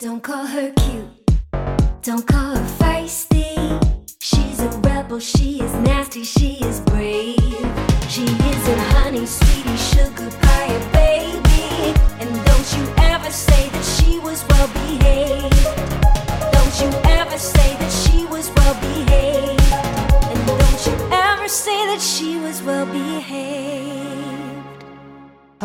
Don't call her cute, don't call her feisty. She's a rebel, she is nasty, she is brave. She isn't honey, sweetie, sugar pie, baby. And don't you ever say that she was well behaved. Don't you ever say that she was well behaved. And don't you ever say that she was well behaved.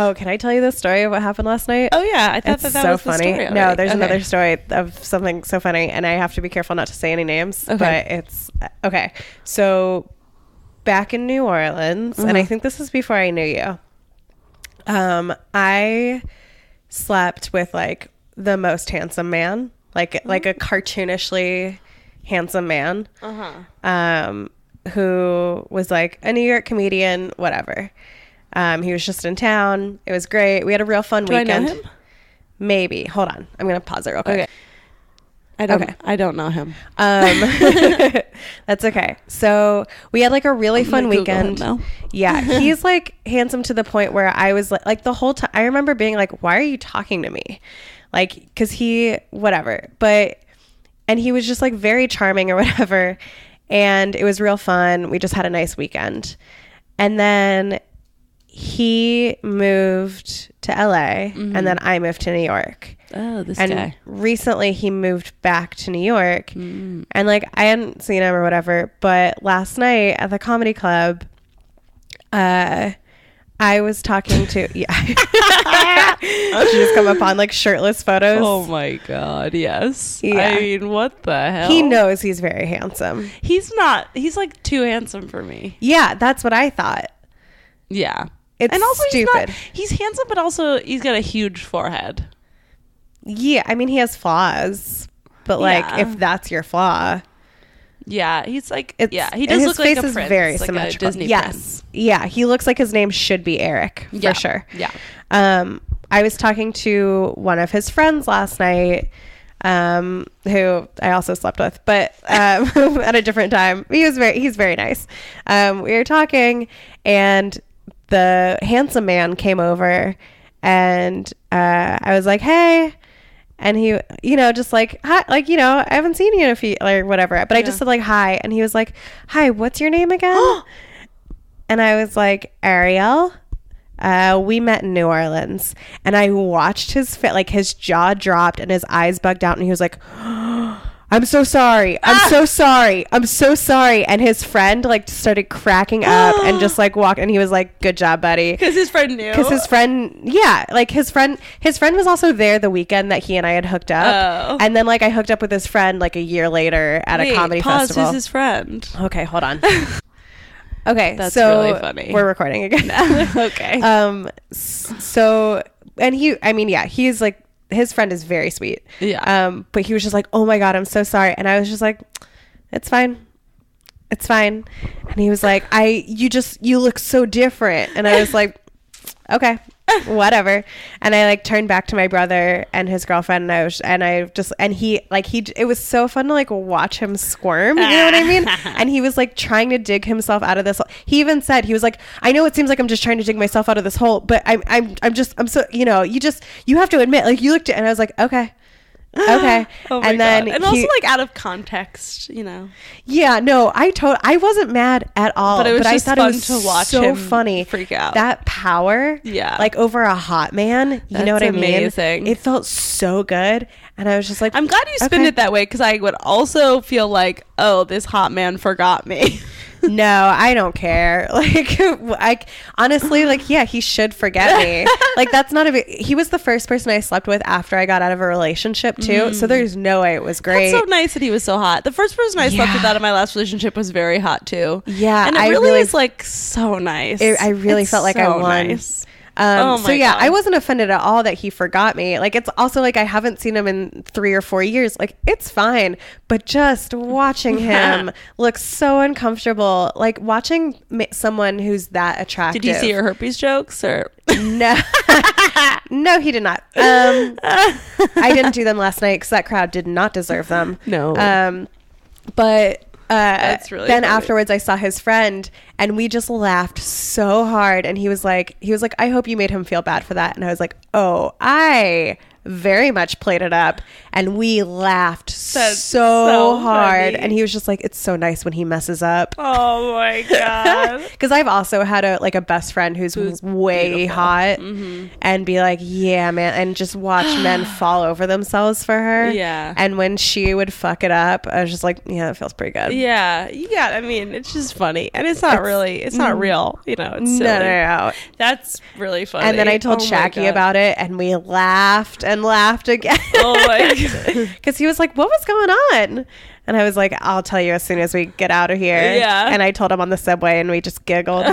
Oh, can I tell you the story of what happened last night? Oh yeah, I thought it's that so was funny. the story. No, there's another story of something so funny, and I have to be careful not to say any names. Okay. But it's okay. So back in New Orleans, and I think this is before I knew you. I slept with like the most handsome man, like a cartoonishly handsome man, who was like a New York comedian, whatever. He was just in town. It was great. We had a real fun weekend. I know him? Maybe. Hold on. I'm going to pause it real quick. Okay. I don't know him. That's okay. So we had like a really fun weekend. Him now. Yeah. He's like handsome to the point where I was like the whole time. I remember being like, why are you talking to me? Like, cause whatever. And he was just like very charming or whatever. And it was real fun. We just had a nice weekend. And then he moved to LA and then I moved to New York. Oh, this and guy. Recently he moved back to New York and like I hadn't seen him or whatever, but last night at the comedy club, I was talking to, she just come upon like shirtless photos. Oh my God. Yes. Yeah. I mean, what the hell? He knows he's very handsome. He's not. He's like too handsome for me. Yeah. That's what I thought. Yeah. It's and also stupid. He's handsome, but also he's got a huge forehead. Yeah. I mean, he has flaws, but like if that's your flaw. Yeah, he's like, He does his look face like a is prince, very like symmetrical. a Disney yes, prince. Yeah, he looks like his name should be Eric for sure. Yeah. I was talking to one of his friends last night, who I also slept with, but at a different time. He's very nice. We were talking, and the handsome man came over, and I was like, hey. And he, just like, hi, like, I haven't seen you in a few, or whatever. But I just said like, hi. And he was like, hi, what's your name again? And I was like, Ariel. We met in New Orleans. And I watched his face, like his jaw dropped and his eyes bugged out. And he was like, I'm so sorry. I'm so sorry. I'm so sorry. And his friend like started cracking up and just like walked. And he was like, good job, buddy. Because his friend knew. Because his friend, like his friend was also there the weekend that he and I had hooked up. Oh. And then like I hooked up with his friend like a year later at a comedy festival. Who's his friend? Okay, hold on. Okay, That's so really funny. We're recording again now. Okay. So, and he's like, his friend is very sweet. Yeah. But he was just like, oh my God, I'm so sorry. And I was just like, it's fine. It's fine. And he was like, you look so different. And I was like, okay, whatever. And I like turned back to my brother and his girlfriend, and it was so fun to like watch him squirm, you know what I mean? And he was like trying to dig himself out of this hole. He even said, he was like, I know it seems like I'm just trying to dig myself out of this hole, but I'm so, you have to admit, like you looked at, and I was like, okay. Oh my God. And also like out of context, Yeah, no, I wasn't mad at all, but it was I just thought fun it was to watch so him funny. freak out. That power, like over a hot man, you know what I mean? Amazing. It felt so good, and I was just like, I'm glad you spin it that way, because I would also feel like, oh, this hot man forgot me. No, I don't care. Like, honestly, like, yeah, he should forget me. Like, that's not he was the first person I slept with after I got out of a relationship too. So there's no way it was great. That's so nice that he was so hot. The first person I slept with out of my last relationship was very hot too. Yeah. And it really is like so nice. I really felt like I won. Nice. So yeah, God. I wasn't offended at all that he forgot me. Like, it's also like I haven't seen him in 3 or 4 years. Like, it's fine, but just watching him look so uncomfortable, like watching someone who's that attractive. Did you see your herpes jokes or no? No, he did not. I didn't do them last night because that crowd did not deserve them. No. But that's really then funny. afterwards I saw his friend and we just laughed so hard, and he was like, I hope you made him feel bad for that. And I was like, oh, I very much played it up, and we laughed That's so hard. funny. And he was just like, it's so nice when he messes up. Oh my god. Because I've also had a best friend who's way beautiful. hot, and be like, yeah, man, and just watch men fall over themselves for her. Yeah. And when she would fuck it up, I was just like, yeah, that feels pretty good. Yeah, I mean, it's just funny, and it's not real, you know. It's silly. No. That's really funny. And then I told Oh my Shaggy God. about it, and we laughed and laughed again. Oh my god. Because he was like, what was going on? And I was like, I'll tell you as soon as we get out of here. Yeah. And I told him on the subway, and we just giggled.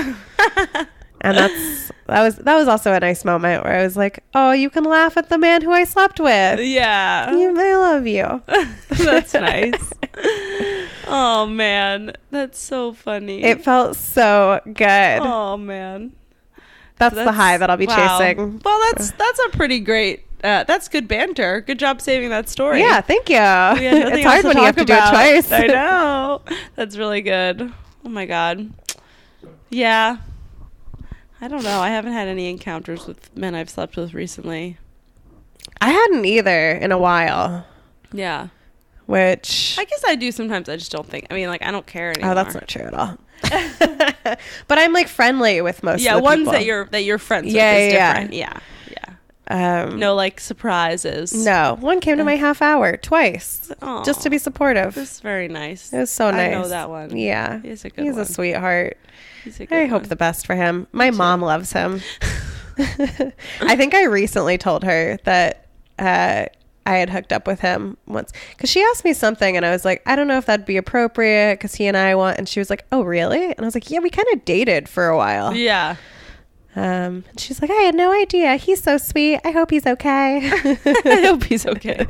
And that was also a nice moment where I was like, oh, you can laugh at the man who I slept with. Yeah. I love you. That's nice. Oh man, that's so funny. It felt so good. Oh man. That's the high that I'll be wow. chasing. Well, that's a pretty great. That's good banter. Good job saving that story. Yeah, thank you. We had nothing It's hard else when you have to do it about. twice. I know. That's really good. Oh my god. Yeah. I don't know. I haven't had any encounters with men I've slept with recently. I hadn't either in a while, Yeah. which... I guess I do sometimes. I just don't think. I mean, like, I don't care anymore. Oh, that's not true at all. But I'm like friendly with most of the ones people. that you're friends Yeah, with is yeah. different. Yeah. No, like, surprises. No, one came to my half hour twice, Aw. just to be supportive. That's very nice. It was so nice. I know that one. Yeah, He's a good He's one. a sweetheart. He's a good I hope one. the best for him. My mom loves him. I think I recently told her that I had hooked up with him once because she asked me something and I was like, I don't know if that'd be appropriate because he and I want, and she was like, oh really? And I was like, yeah, we kind of dated for a while. Yeah. And she's like, I had no idea. He's so sweet. I hope he's okay. I hope he's okay.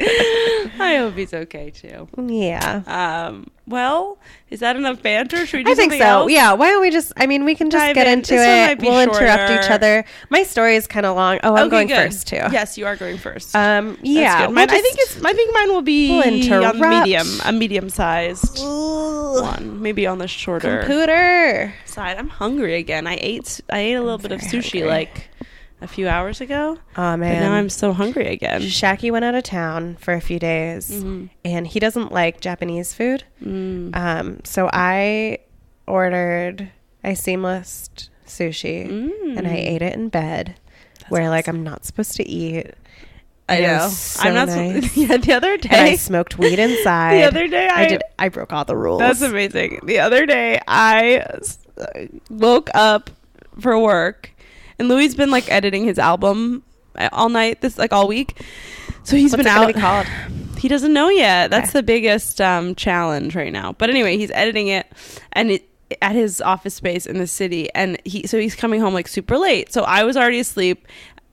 I hope he's okay too. Yeah. Well, is that enough banter? Should we do I think something so. else? Yeah. Why don't we just, I mean, we can just Dive get in. into This one it. might be We'll interrupt shorter. each other. My story is kind of long. Oh, I'm Okay, going good. first too. Yes, you are going first. Yeah. That's good. Mine, I think mine will be We'll on interrupt. a medium-sized one, maybe on the shorter Computer. side. I'm hungry again. I ate a little bit of sushi hungry. like a few hours ago. Oh But man. now I'm so hungry again. Shaki went out of town for a few days and he doesn't like Japanese food. So I ordered a seamless sushi and I ate it in bed where like I'm not supposed to eat. I And it know. was so I'm not. nice. Yeah, the other And I day. smoked weed inside. The other day, I broke all the rules. That's amazing. The other day, I woke up for work, and Louis been like editing his album all night, all week. So he's What's been it gonna out. be called? He doesn't know yet. That's Okay. the biggest challenge right now. But anyway, he's editing it, and at his office space in the city, and he's coming home like super late. So I was already asleep.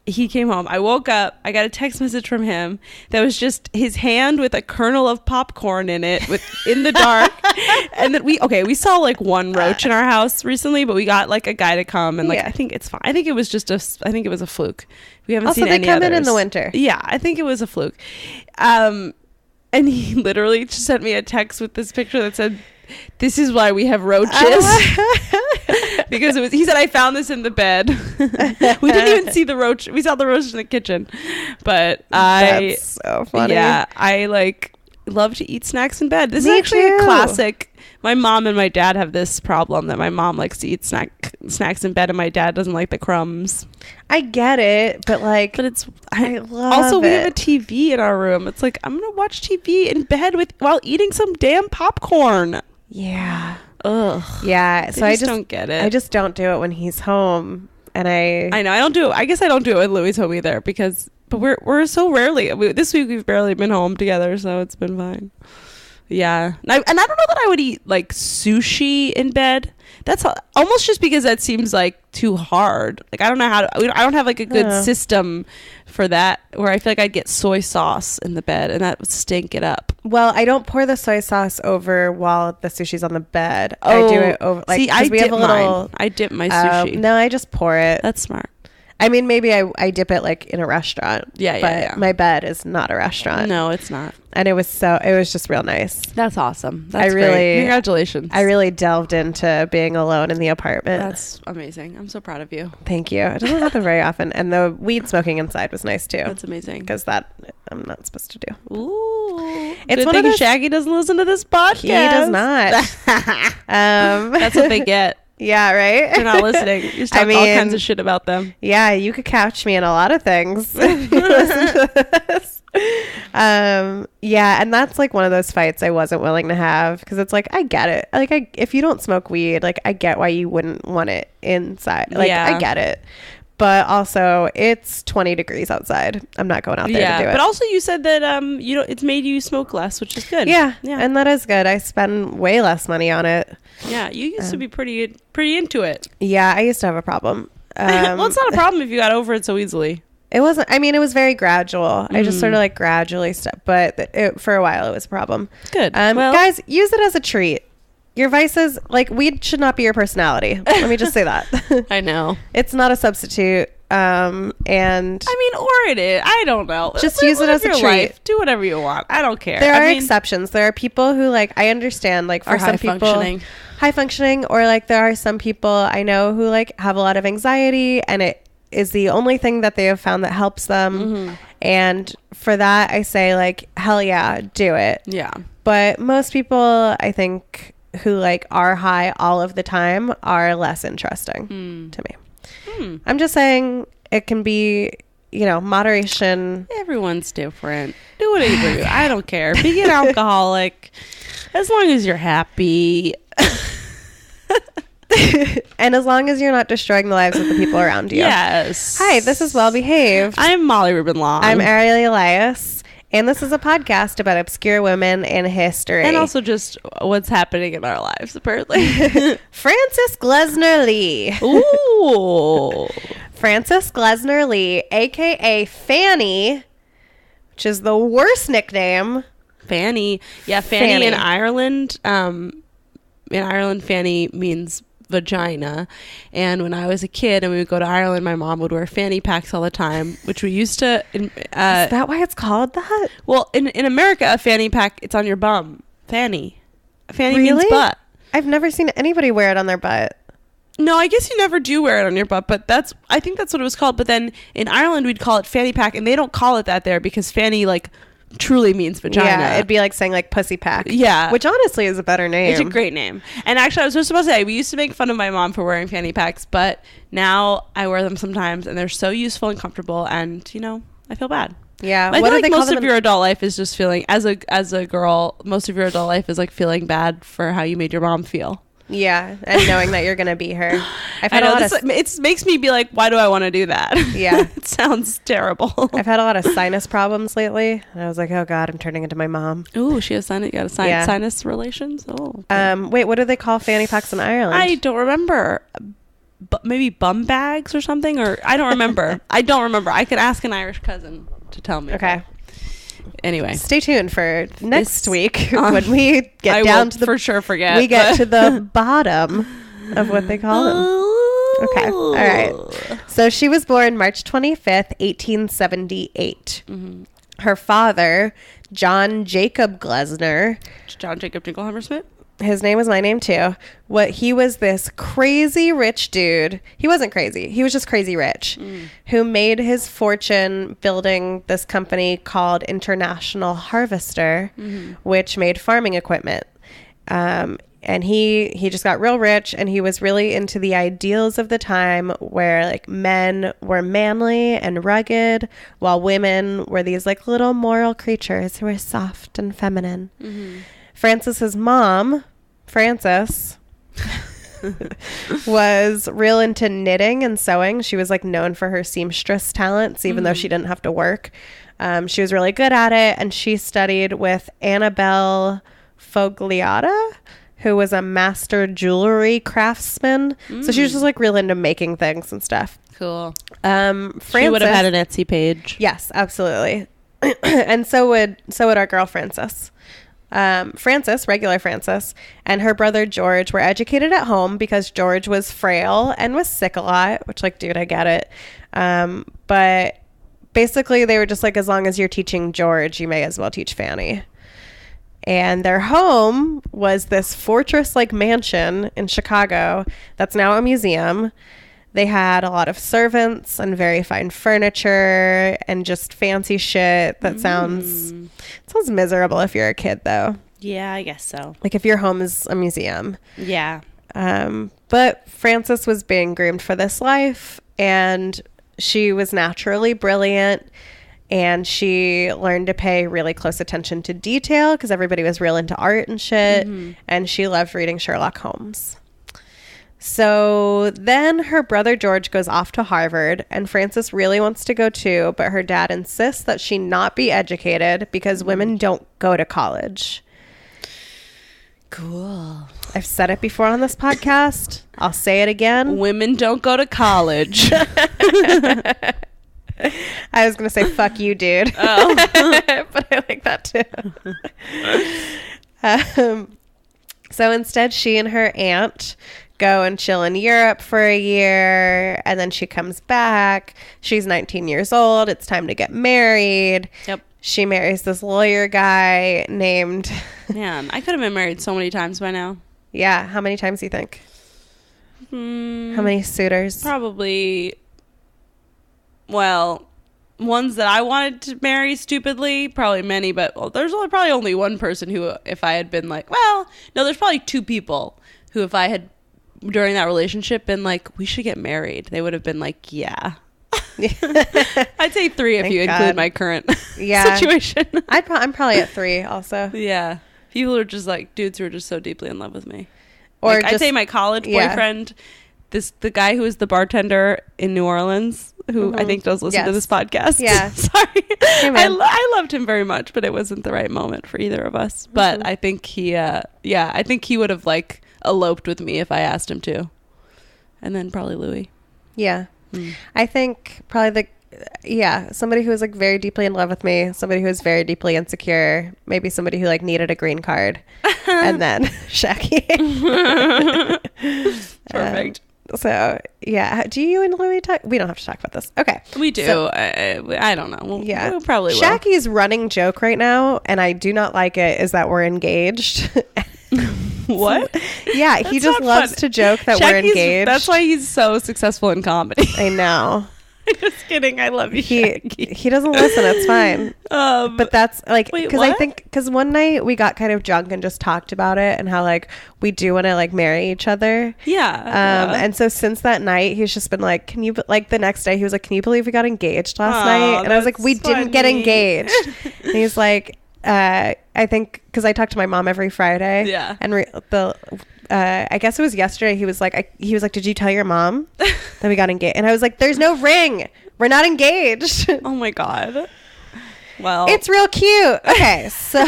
He came home. I woke up. I got a text message from him that was just his hand with a kernel of popcorn in it, in the dark. And then we saw like one roach in our house recently, but we got like a guy to come, and like Yeah. I think it's fine. I think it was a fluke. We haven't Also, seen they any come in others. the winter. Yeah, I think it was a fluke. And he literally just sent me a text with this picture that said, "This is why we have roaches." Because he said, I found this in the bed. We didn't even see the roach. We saw the roach in the kitchen. But That's so funny. Yeah, I like love to eat snacks in bed. This Me is actually too. a classic. My mom and my dad have this problem that my mom likes to eat snacks in bed and my dad doesn't like the crumbs. I get it, but like, But I love also we have a it. TV in our room. It's like I'm gonna watch TV in bed while eating some damn popcorn. Yeah. Ugh. Yeah. So I just don't get it. I just don't do it when he's home, and I know I don't do it. I guess I don't do it with Louis home either but we're so rarely. This week we've barely been home together, so it's been fine. Yeah, and I don't know that I would eat like sushi in bed. That's almost just because that seems like too hard. Like I don't know how to. I don't have like a good system for that. Where I feel like I'd get soy sauce in the bed, and that would stink it up. Well, I don't pour the soy sauce over while the sushi's on the bed. I do it over. Like, see, 'cause I we dip have a little. mine. I dip my sushi. No, I just pour it. That's smart. I mean, maybe I dip it like in a restaurant. Yeah, but my bed is not a restaurant. No, it's not. And it was just real nice. That's awesome. That's really great. Congratulations. I really delved into being alone in the apartment. That's amazing. I'm so proud of you. Thank you. It doesn't happen very often. And the weed smoking inside was nice too. That's amazing. Because that I'm not supposed to do. Ooh. It's Good one thing of those, Shaggy doesn't listen to this podcast. He does not. That's what they get. Yeah, right? You're not listening. You talk all kinds of shit about them. Yeah, you could couch me in a lot of things if you listen to this. Yeah, and that's like one of those fights I wasn't willing to have because it's like, I get it. Like, if you don't smoke weed, like, I get why you wouldn't want it inside. Like, I get it. But also, it's 20 degrees outside. I'm not going out there to do it. But also, you said that it's made you smoke less, which is good. Yeah, and that is good. I spend way less money on it. Yeah, you used to be pretty into it. Yeah, I used to have a problem. Well, it's not a problem if you got over it so easily. It wasn't. I mean, it was very gradual. I just sort of like gradually but for a while it was a problem. Good. Well, guys, use it as a treat. Your vices, like, weed should not be your personality. Let me just say that. I know. It's not a substitute. And I mean, or it is. I don't know. Just use it as a treat. Life. Do whatever you want. I don't care. There are exceptions. There are people who, like, I understand, like, for some people, high functioning, or like there are some people I know who like have a lot of anxiety and it is the only thing that they have found that helps them. And for that, I say, like, hell yeah, do it. Yeah. But most people, I think, who like are high all of the time are less interesting to me. I'm just saying it can be, you know, moderation. Everyone's different. Do whatever you do. I don't care. Be an alcoholic as long as you're happy. And as long as you're not destroying the lives of the people around you. Yes. Hi, this is Well Behaved. I'm Molly Ruben-Long. I'm Ariel Elias. And this is a podcast about obscure women in history. And also just what's happening in our lives, apparently. Frances Glessner Lee. Ooh. Frances Glessner Lee, a.k.a. Fanny, which is the worst nickname. Fanny. Yeah, Fanny. In Ireland. Fanny means vagina. And when I was a kid and we would go to Ireland, my mom would wear fanny packs all the time, which we used to is that why it's called that? Well, in America, a fanny pack, it's on your bum. Fanny Really? Means butt. I've never seen anybody wear it on their butt. No, I guess you never do wear it on your butt, but I think that's what it was called. But then in Ireland we'd call it fanny pack, and they don't call it that there because fanny like truly means vagina. Yeah, it'd be like saying like pussy pack. Yeah. Which honestly is a better name. It's a great name. And actually I was just supposed to say, we used to make fun of my mom for wearing fanny packs, but now I wear them sometimes and they're so useful and comfortable and, you know, I feel bad. Yeah. I feel like most of your adult life is just feeling, as a girl, most of your adult life is like feeling bad for how you made your mom feel. Yeah, and knowing that you're gonna beat her. It makes me be like, why do I want to do that? Yeah. It sounds terrible. I've had a lot of sinus problems lately, and I was like, oh god, I'm turning into my mom. Ooh, she has sinus relations. Oh. Wait, what do they call fanny packs in Ireland? I don't remember. Maybe bum bags or something, or I don't remember. I could ask an Irish cousin to tell me. Okay. Anyway, stay tuned for next week when we get down to the for sure forget. We get to the bottom of what they call them. Okay. All right. So she was born March 25th, 1878. Mm-hmm. Her father, John Jacob Glessner. John Jacob Jingleheimer Smith? His name was my name too. He was this crazy rich dude. He wasn't crazy. He was just crazy rich who made his fortune building this company called International Harvester, which made farming equipment. And he just got real rich and he was really into the ideals of the time where like men were manly and rugged while women were these like little moral creatures who were soft and feminine. Frances's mom, Frances, was real into knitting and sewing. She was like known for her seamstress talents, even though she didn't have to work. She was really good at it. And she studied with Annabelle Fogliata, who was a master jewelry craftsman. So she was just like real into making things and stuff. Cool. Frances, she would have had an Etsy page. Yes, absolutely. And so would our girl Frances. Frances, regular Frances, and her brother George were educated at home because George was frail and was sick a lot, which, like, dude, I get it. But basically they were just like, as long as you're teaching George, you may as well teach Fanny. And their home was this fortress-like mansion in Chicago that's now a museum. They had a lot of servants and very fine furniture and just fancy shit that sounds miserable if you're a kid, though. Yeah, I guess so. Like if your home is a museum. Yeah. But Frances was being groomed for this life, and she was naturally brilliant, and she learned to pay really close attention to detail because everybody was real into art and shit, and she loved reading Sherlock Holmes. So then her brother George goes off to Harvard, and Frances really wants to go too, but her dad insists that she not be educated because women don't go to college. Cool. I've said it before on this podcast. I'll say it again. Women don't go to college. I was going to say, fuck you, dude. Oh. But I like that too. So instead, she and her aunt go and chill in Europe for a year, and then she comes back. She's 19 years old. It's time to get married. Yep. She marries this lawyer guy named... Man, I could have been married so many times by now. Yeah. How many times do you think? How many suitors? Probably... Well, ones that I wanted to marry stupidly, probably many, but there's probably only one person who, if I had been like, well, no, there's probably two people who, if I had, during that relationship, been like, we should get married, they would have been like, yeah. I'd say three if Thank you include my current situation. I'm probably at 3 also. Yeah. People are just like, dudes who are just so deeply in love with me. Or like, I'd say my college boyfriend, the guy who was the bartender in New Orleans, who I think does listen to this podcast. Yeah. Sorry. Hey, I loved him very much, but it wasn't the right moment for either of us. But I think I think he would have like eloped with me if I asked him to. And then probably Louis. Yeah. I think probably somebody who was like very deeply in love with me, somebody who was very deeply insecure, maybe somebody who like needed a green card, and then Shaggy. Perfect. So yeah, do you and Louis talk? We don't have to talk about this. Okay, we do. So, I don't know. We'll probably will. Shaggy's running joke right now, and I do not like it, is that we're engaged. What? Yeah, he just loves to joke that we're engaged. That's why he's so successful in comedy. I know. Just kidding. I love you, Shaggy. He doesn't listen. It's fine. But that's like, because I think, because one night we got kind of drunk and just talked about it and how like we do want to like marry each other. Yeah. And so since that night, he's just been like, can you, like the next day he was like, can you believe we got engaged last night? And I was like, we didn't get engaged. And he's like, I think because I talk to my mom every Friday. Yeah. And I guess it was yesterday. He was like, did you tell your mom that we got engaged? And I was like, there's no ring. We're not engaged. Oh my God. Well, it's real cute. Okay. So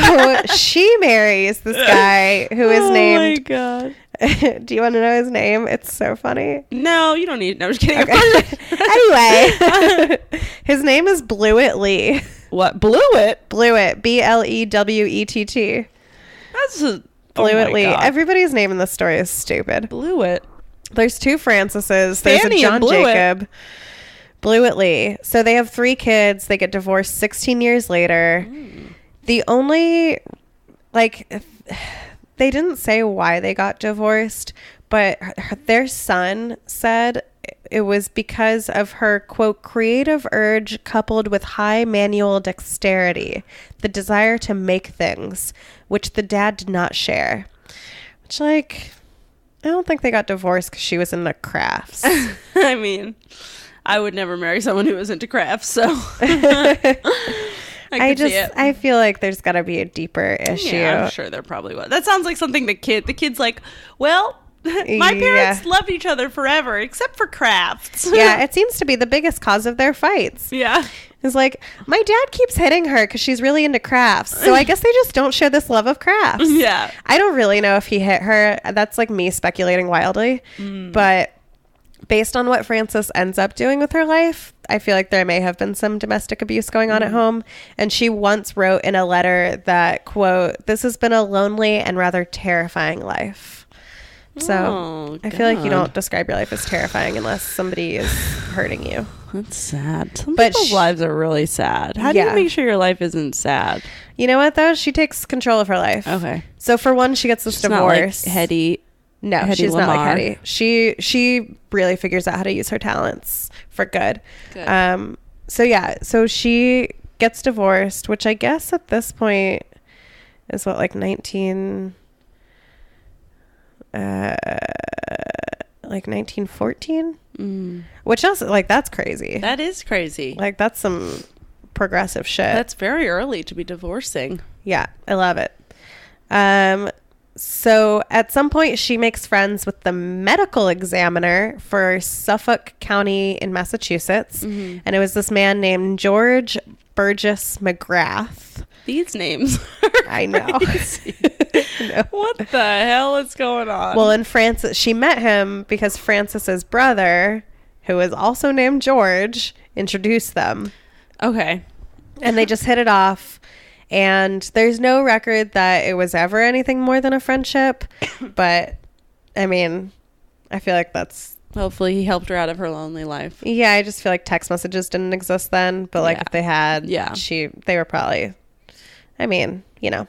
she marries this guy who is named. Oh my God. Do you want to know his name? It's so funny. No, you don't need. No, I'm just kidding. Okay. Anyway, his name is Blewett Lee. What? Blewett? Blewett. Blewett. That's a Blewett Lee. God. Everybody's name in this story is stupid. Blewett. There's 2 Franceses. There's Fanny a John and Blewett. Jacob. Blewett Lee. So they have 3 kids. They get divorced 16 years later. The only, like, they didn't say why they got divorced, but their son said it was because of her, quote, creative urge coupled with high manual dexterity, the desire to make things, which the dad did not share. Which, like, I don't think they got divorced because she was into crafts. I mean, I would never marry someone who was into crafts, so I feel like there's got to be a deeper issue. Yeah, I'm sure there probably was. That sounds like something the kid's like, well, my parents loved each other forever, except for crafts. Yeah, it seems to be the biggest cause of their fights. Yeah. It's like, my dad keeps hitting her because she's really into crafts. So I guess they just don't share this love of crafts. Yeah. I don't really know if he hit her. That's like me speculating wildly. But based on what Frances ends up doing with her life, I feel like there may have been some domestic abuse going on at home. And she once wrote in a letter that, quote, "This has been a lonely and rather terrifying life." So I feel like you don't describe your life as terrifying unless somebody is hurting you. That's sad. Some people's lives are really sad. How do you make sure your life isn't sad? You know what, though? She takes control of her life. Okay. So for one, she gets this divorce. Not like Hetty. No, Hetty she's Lamar. not like Hetty. She really figures out how to use her talents for good. So she gets divorced, which I guess at this point is what, like 1914, which also, like, that's crazy. That is crazy. Like, that's some progressive shit. That's very early to be divorcing. Yeah, I love it. So at some point she makes friends with the medical examiner for Suffolk County in Massachusetts. And it was this man named George Burgess McGrath. These names I know. What the hell is going on? Well, and she met him because Frances's brother, who is also named George, introduced them. Okay. And they just hit it off. And there's no record that it was ever anything more than a friendship. But, I mean, I feel like that's... Hopefully he helped her out of her lonely life. Yeah, I just feel like text messages didn't exist then. But, like, if they had, they were probably... I mean, you know.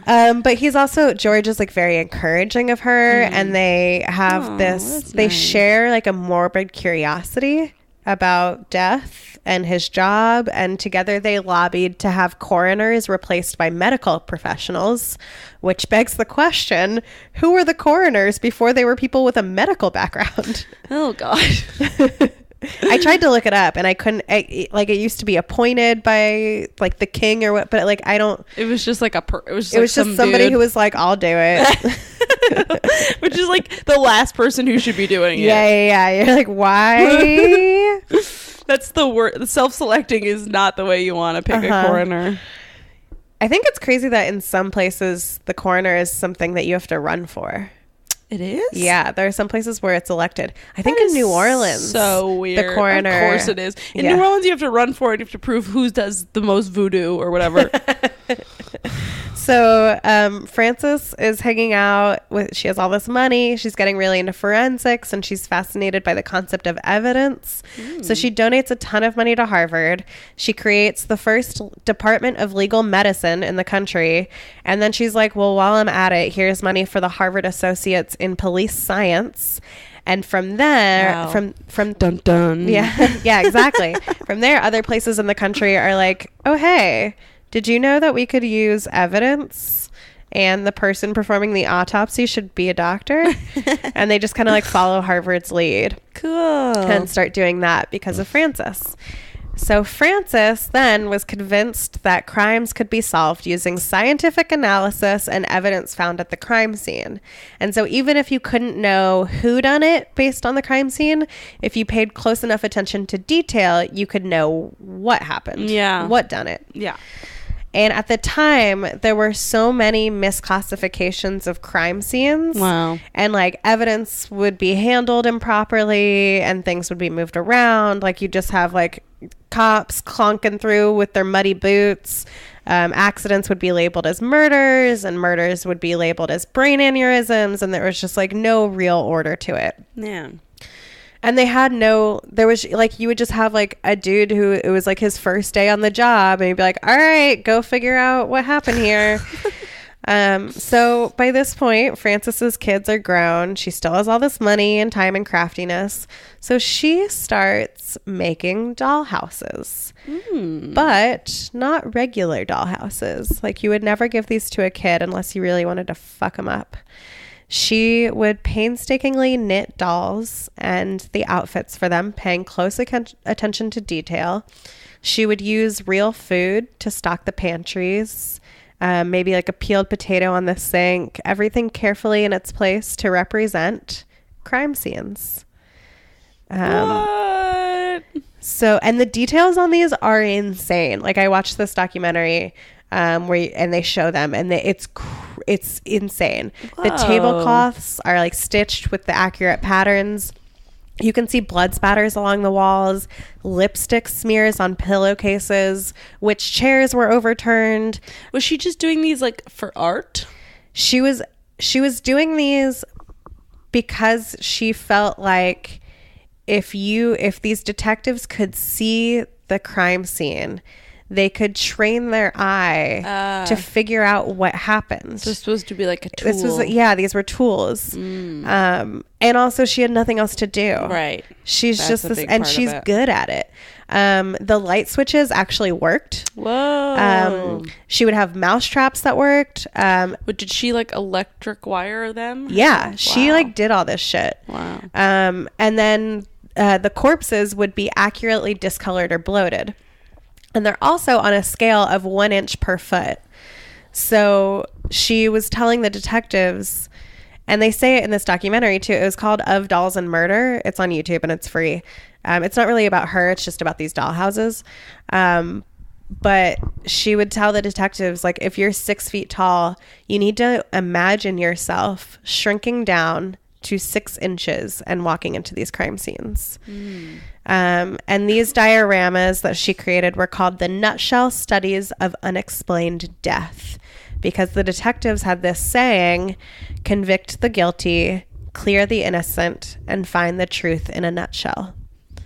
But he's also... George is, like, very encouraging of her. And they have they share, like, a morbid curiosity about death and his job, and together they lobbied to have coroners replaced by medical professionals, which begs the question, who were the coroners before they were people with a medical background? Oh god. I tried to look it up and I couldn't, like, it used to be appointed by, like, the king or what, but, like, I don't... It was just like it was just somebody who was like, I'll do it. Which is, like, the last person who should be doing it. Yeah. You're like, why? That's the word. Self-selecting is not the way you want to pick a coroner. I think it's crazy that in some places the coroner is something that you have to run for. It is? Yeah, there are some places where it's elected. I think in New Orleans. So weird. The coroner. Of course it is. In New Orleans, you have to run for it. You have to prove who does the most voodoo or whatever. So Frances is hanging out with, she has all this money. She's getting really into forensics and she's fascinated by the concept of evidence. So she donates a ton of money to Harvard. She creates the first department of legal medicine in the country. And then she's like, well, while I'm at it, here's money for the Harvard Associates in Police Science. And from there, from dun dun. Yeah, exactly. From there, other places in the country are like, oh, hey, did you know that we could use evidence and the person performing the autopsy should be a doctor? And they just kind of like follow Harvard's lead. Cool. And start doing that because of Frances. So Frances then was convinced that crimes could be solved using scientific analysis and evidence found at the crime scene. And so even if you couldn't know who done it based on the crime scene, if you paid close enough attention to detail, you could know what happened. Yeah. What done it. Yeah. And at the time, there were so many misclassifications of crime scenes. Wow. And, like, evidence would be handled improperly and things would be moved around. Like, you just have, like, cops clonking through with their muddy boots. Accidents would be labeled as murders and murders would be labeled as brain aneurysms. And there was just, like, no real order to it. Yeah. And they had there was like, you would just have like a dude who it was like his first day on the job and he'd be like, all right, go figure out what happened here. So by this point, Frances's kids are grown. She still has all this money and time and craftiness. So she starts making dollhouses, but not regular dollhouses. Like you would never give these to a kid unless you really wanted to fuck them up. She would painstakingly knit dolls and the outfits for them, paying close attention to detail. She would use real food to stock the pantries, maybe like a peeled potato on the sink, everything carefully in its place to represent crime scenes. What? So, and the details on these are insane. Like I watched this documentary and they show them and it's insane. Whoa. The tablecloths are like stitched with the accurate patterns. You can see blood spatters along the walls, lipstick smears on pillowcases, which chairs were overturned. Was she just doing these like for art? She was doing these because she felt like if these detectives could see the crime scene, they could train their eye to figure out what happened. This was supposed to be like a tool. These were tools. And also she had nothing else to do. Right. She's just this, and she's good at it. The light switches actually worked. Whoa. She would have mouse traps that worked. But did she like electric wire them? Yeah, she like did all this shit. Wow. And then the corpses would be accurately discolored or bloated. And they're also on a scale of 1 inch per foot. So she was telling the detectives, and they say it in this documentary too. It was called Of Dolls and Murder. It's on YouTube and it's free. It's not really about her. It's just about these dollhouses. But she would tell the detectives, like, if you're 6 feet tall, you need to imagine yourself shrinking down to 6 inches and walking into these crime scenes. And these dioramas that she created were called the Nutshell Studies of Unexplained Death, because the detectives had this saying, convict the guilty, clear the innocent, and find the truth in a nutshell.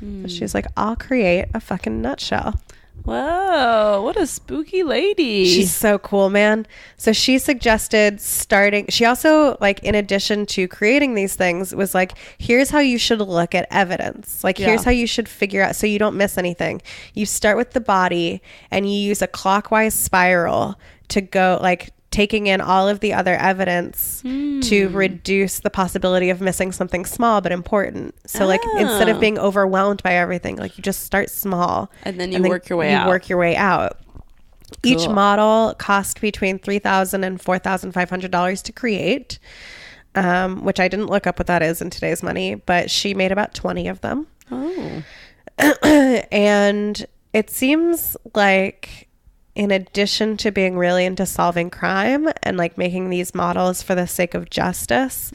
So she's like, I'll create a fucking nutshell. Whoa, what a spooky lady. She's so cool, man. So she suggested she also, like, in addition to creating these things, was like, here's how you should look at evidence. Like, here's how you should figure out so you don't miss anything. You start with the body and you use a clockwise spiral to go, like, taking in all of the other evidence to reduce the possibility of missing something small but important. So like, instead of being overwhelmed by everything, like, you just start small and then work your way out. Cool. Each model cost between $3,000 and $4,500 to create, which I didn't look up what that is in today's money, but she made about 20 of them. And it seems like, in addition to being really into solving crime and like making these models for the sake of justice,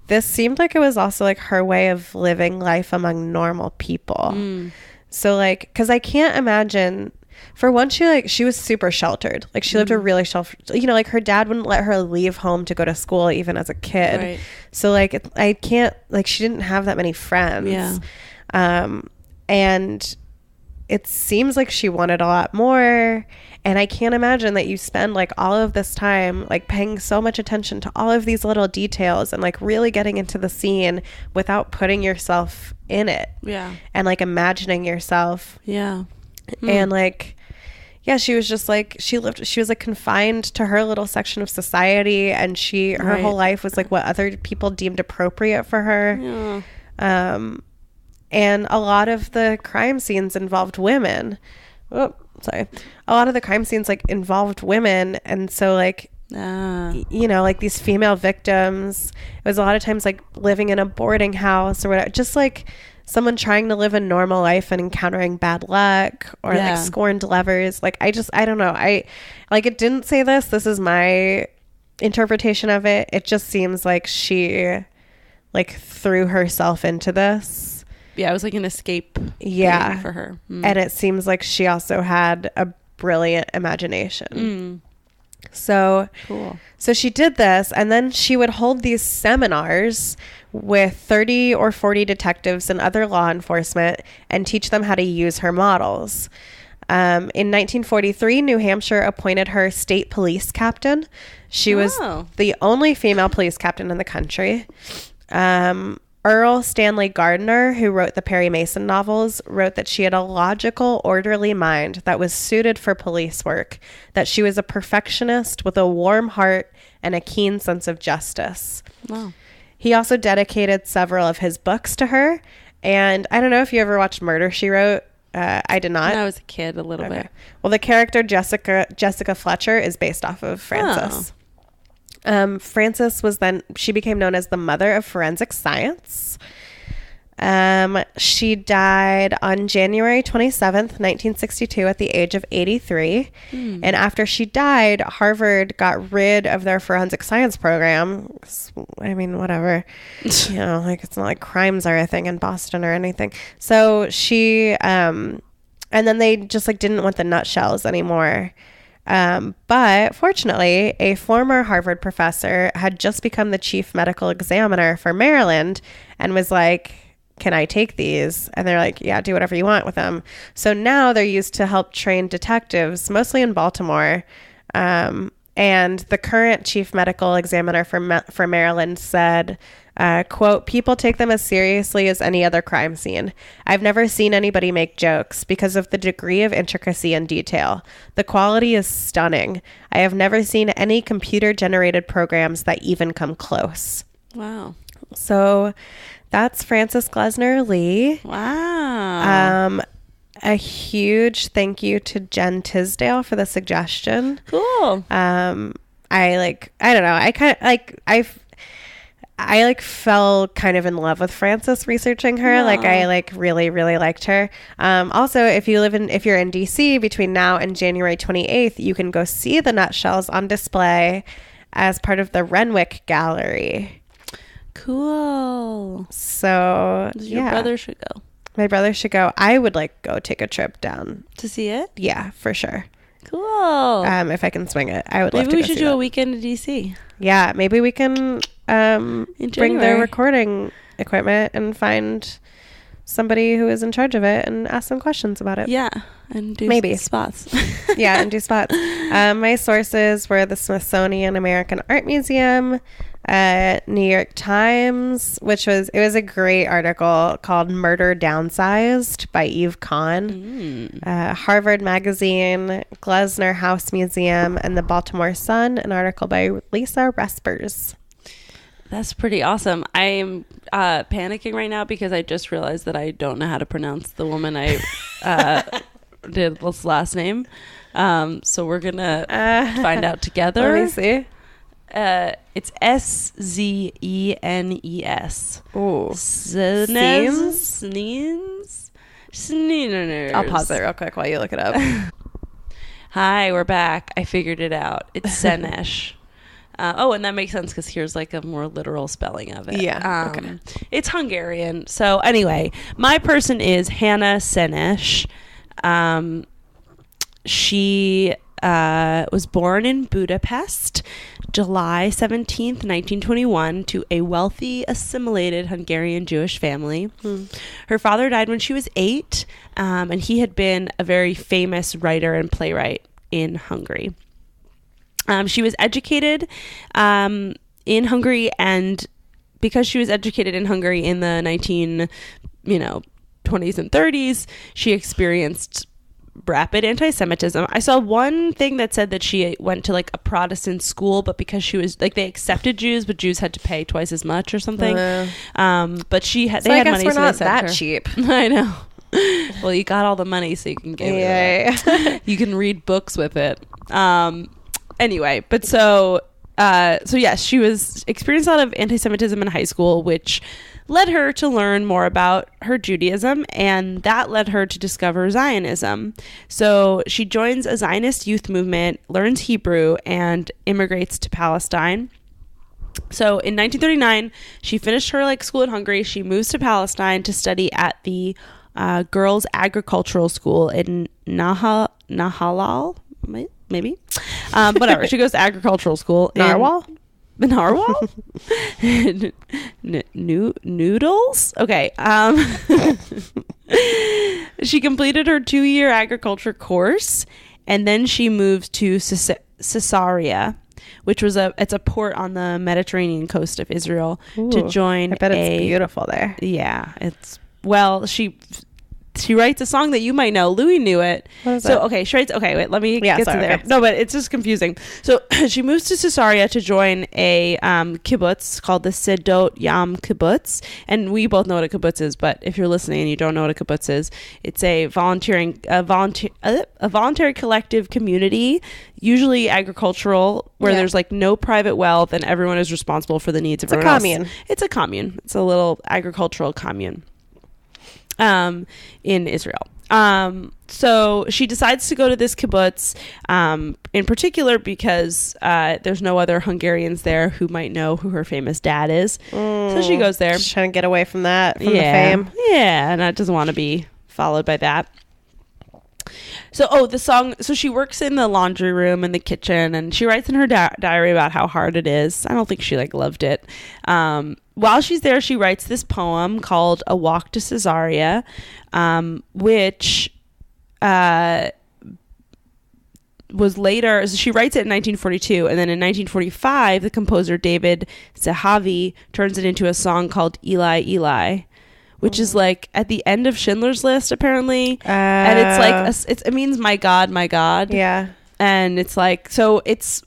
this seemed like it was also like her way of living life among normal people. So like, because I can't imagine, for one, she was super sheltered. Like, she lived a really sheltered, like, her dad wouldn't let her leave home to go to school even as a kid. Right. So like, I can't, like, she didn't have that many friends. Yeah. And it seems like she wanted a lot more. And I can't imagine that you spend like all of this time like paying so much attention to all of these little details and like really getting into the scene without putting yourself in it. Yeah. And like imagining yourself. Yeah. And like, yeah, she was just like, she was like confined to her little section of society, and her whole life was like what other people deemed appropriate for her. Yeah. And a lot of the crime scenes involved women. A lot of the crime scenes like involved women, and so like like these female victims, it was a lot of times like living in a boarding house or whatever, just like someone trying to live a normal life and encountering bad luck or like scorned lovers. Like, I don't know, it didn't say this is my interpretation of it. It just seems like she like threw herself into this. Yeah, it was like an escape for her. And it seems like she also had a brilliant imagination. So cool. So she did this, and then she would hold these seminars with 30 or 40 detectives and other law enforcement and teach them how to use her models. In 1943, New Hampshire appointed her state police captain. She was the only female police captain in the country. Earl Stanley Gardner, who wrote the Perry Mason novels, wrote that she had a logical, orderly mind that was suited for police work, that she was a perfectionist with a warm heart and a keen sense of justice. Wow. He also dedicated several of his books to her. And I don't know if you ever watched Murder, She Wrote. I did not. When I was a kid, a little bit. Well, the character Jessica Fletcher is based off of Frances. Frances she became known as the mother of forensic science. She died on January 27th, 1962 at the age of 83. And after she died, Harvard got rid of their forensic science program. I mean, whatever. You know, like, it's not like crimes are a thing in Boston or anything. So she, and then they just like didn't want the nutshells anymore. But fortunately, a former Harvard professor had just become the chief medical examiner for Maryland and was like, can I take these? And they're like, yeah, do whatever you want with them. So now they're used to help train detectives, mostly in Baltimore. And the current chief medical examiner for Maryland said, quote, people take them as seriously as any other crime scene. I've never seen anybody make jokes because of the degree of intricacy and detail. The quality is stunning. I have never seen any computer generated programs that even come close. Wow. So that's Frances Glessner Lee. Wow. A huge thank you to Jen Tisdale for the suggestion. Cool. I don't know. I fell kind of in love with Frances researching her. Aww. Like, I really, really liked her. Also, if you're in DC between now and January 28th, you can go see the nutshells on display as part of the Renwick Gallery. Cool. So Your brother should go. My brother should go. I would go take a trip down To see it? Yeah, for sure. Cool. If I can swing it, I would love to Maybe we go should see do that. a weekend in DC. Yeah, maybe we can bring their recording equipment and find somebody who is in charge of it and ask them questions about it. Yeah, and do Maybe. spots. Yeah, and do spots. My sources were the Smithsonian American Art Museum, New York Times, it was a great article called Murder Downsized by Eve Kahn, Harvard Magazine, Glessner House Museum, and the Baltimore Sun, an article by Lisa Respers. That's pretty awesome. I'm panicking right now because I just realized that I don't know how to pronounce the woman I did this last name. So we're going to find out together. Let me see. It's Szenes. Ooh. Szenes. I'll pause it real quick while you look it up. Hi, we're back. I figured it out. It's Szenes. And that makes sense because here's a more literal spelling of it. Yeah. Okay. It's Hungarian. So anyway, my person is Hannah Szenes. She was born in Budapest, July 17th, 1921, to a wealthy, assimilated Hungarian Jewish family. Her father died when she was 8, and he had been a very famous writer and playwright in Hungary. She was educated in Hungary, and because she was educated in Hungary in the 20s and 30s, she experienced rapid anti-Semitism. I saw one thing that said that she went to a Protestant school, but because she was they accepted Jews, but Jews had to pay twice as much or something. But they had money, we're so not they sent that her. cheap. I know. Well, you got all the money, so you can give it away. You can read books with it. Anyway, but so yes, she was experienced a lot of anti-Semitism in high school, which led her to learn more about her Judaism, and that led her to discover Zionism. So she joins a Zionist youth movement, learns Hebrew, and immigrates to Palestine. So in 1939, she finished her school in Hungary. She moves to Palestine to study at the girls' agricultural school in Nahalal, maybe. Whatever. She goes to agricultural school. Narwhal? Narwhal? Noodles? Okay. She completed her 2-year agriculture course, and then she moved to Caesarea, which was it's a port on the Mediterranean coast of Israel. Ooh, to join I bet it's beautiful there. Yeah, she writes a song that you might know. Louis knew it. What is it? Okay, she writes, wait, let me get to there. Okay. No, but it's just confusing. So she moves to Caesarea to join a kibbutz called the Sedot Yam Kibbutz. And we both know what a kibbutz is, but if you're listening and you don't know what a kibbutz is, it's a voluntary collective community, usually agricultural, where there's no private wealth and everyone is responsible for the needs of everyone else. Commune. It's a commune. It's a little agricultural commune. in Israel. So she decides to go to this kibbutz, in particular because there's no other Hungarians there who might know who her famous dad is. So she goes there. Just trying to get away from that, from the fame. Yeah, and I doesn't want to be followed by that. So, the song, so she works in the laundry room and the kitchen, and she writes in her diary about how hard it is. I don't think she, loved it. While she's there, she writes this poem called A Walk to Caesarea, which was later, so she writes it in 1942, and then in 1945, the composer David Zahavi turns it into a song called Eli, Eli, which is at the end of Schindler's List, apparently. And it's it means my God, my God. Yeah. And it's so it's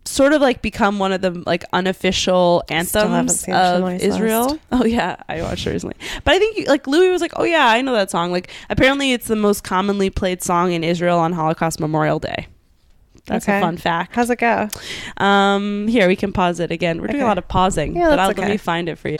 sort of become one of the unofficial anthems of Israel. List. Oh yeah, I watched it recently. But I think Louis was oh yeah, I know that song. Apparently it's the most commonly played song in Israel on Holocaust Memorial Day. That's a fun fact. How's it go? Here, we can pause it again. We're doing a lot of pausing. Yeah, but let me find it for you.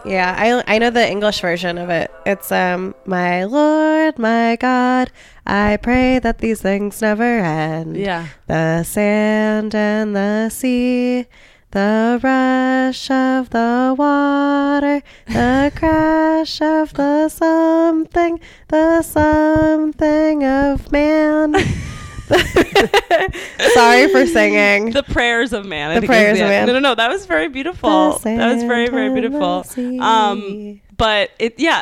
Yeah, I know the English version of it. It's my Lord, my God, I pray that these things never end. Yeah. The sand and the sea, the rush of the water, the crash of the something of man. Sorry for singing. The prayers of man. The prayers of man. No, that was very beautiful. That was very, very beautiful. But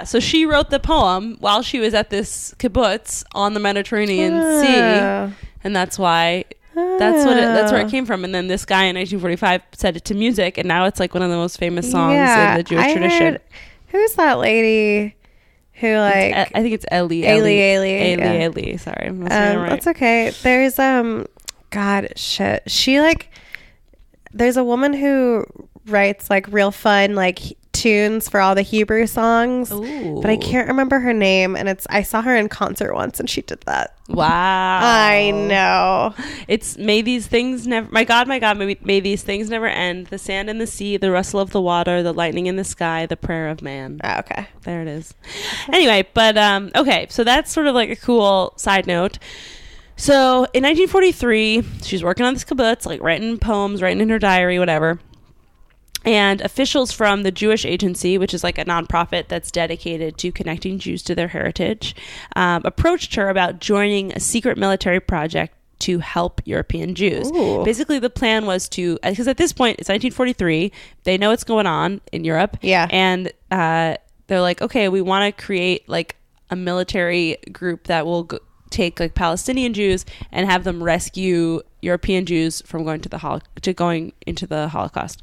so she wrote the poem while she was at this kibbutz on the Mediterranean Sea, and that's why that's where it came from. And then this guy in 1945 set it to music, and now it's one of the most famous songs in the Jewish tradition. Who's that lady who I think it's Eli. Sorry, I'm not saying it right. That's okay. There's she there's a woman who writes real fun tunes for all the Hebrew songs. Ooh. But I can't remember her name, and I saw her in concert once and she did that. Wow. I know. It's may these things never, my God, may these things never end. The sand in the sea, the rustle of the water, the lightning in the sky, the prayer of man. Oh, okay. There it is. Anyway, but okay, so that's sort of a cool side note. So in 1943, she's working on this kibbutz, writing poems, writing in her diary, whatever. And officials from the Jewish Agency, which is a nonprofit that's dedicated to connecting Jews to their heritage, approached her about joining a secret military project to help European Jews. Ooh. Basically, the plan was to, because at this point, it's 1943, they know what's going on in Europe. Yeah. And they're okay, we want to create a military group that will take Palestinian Jews and have them rescue European Jews from going into the Holocaust.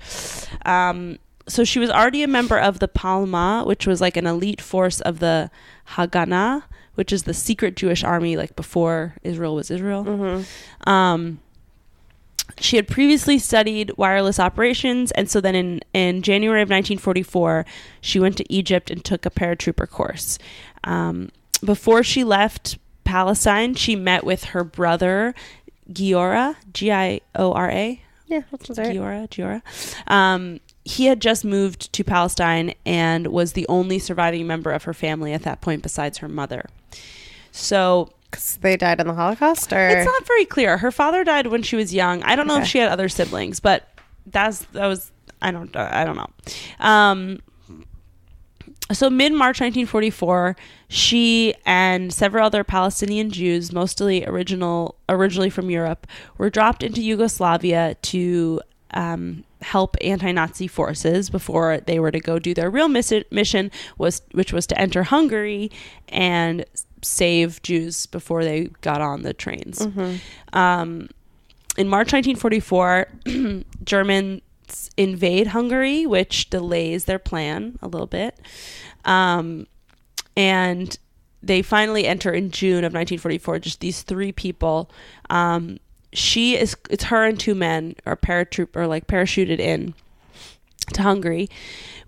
So she was already a member of the Palma, which was an elite force of the Haganah, which is the secret Jewish army before Israel was Israel. Mm-hmm. She had previously studied wireless operations, and so then in January of 1944, she went to Egypt and took a paratrooper course. Before she left Palestine, she met with her brother Giora, Giora. Yeah, that's right. Giora. He had just moved to Palestine and was the only surviving member of her family at that point besides her mother. So, 'cause they died in the Holocaust, or it's not very clear. Her father died when she was young. I don't know if she had other siblings, but that was I don't know. So mid-March 1944, she and several other Palestinian Jews, mostly originally from Europe, were dropped into Yugoslavia to help anti-Nazi forces before they were to go do their real mission, which was to enter Hungary and save Jews before they got on the trains. Mm-hmm. In March 1944, Germans invade Hungary, which delays their plan a little bit. And they finally enter in June of 1944, just these three people. It's her and two men are parachuted in to Hungary.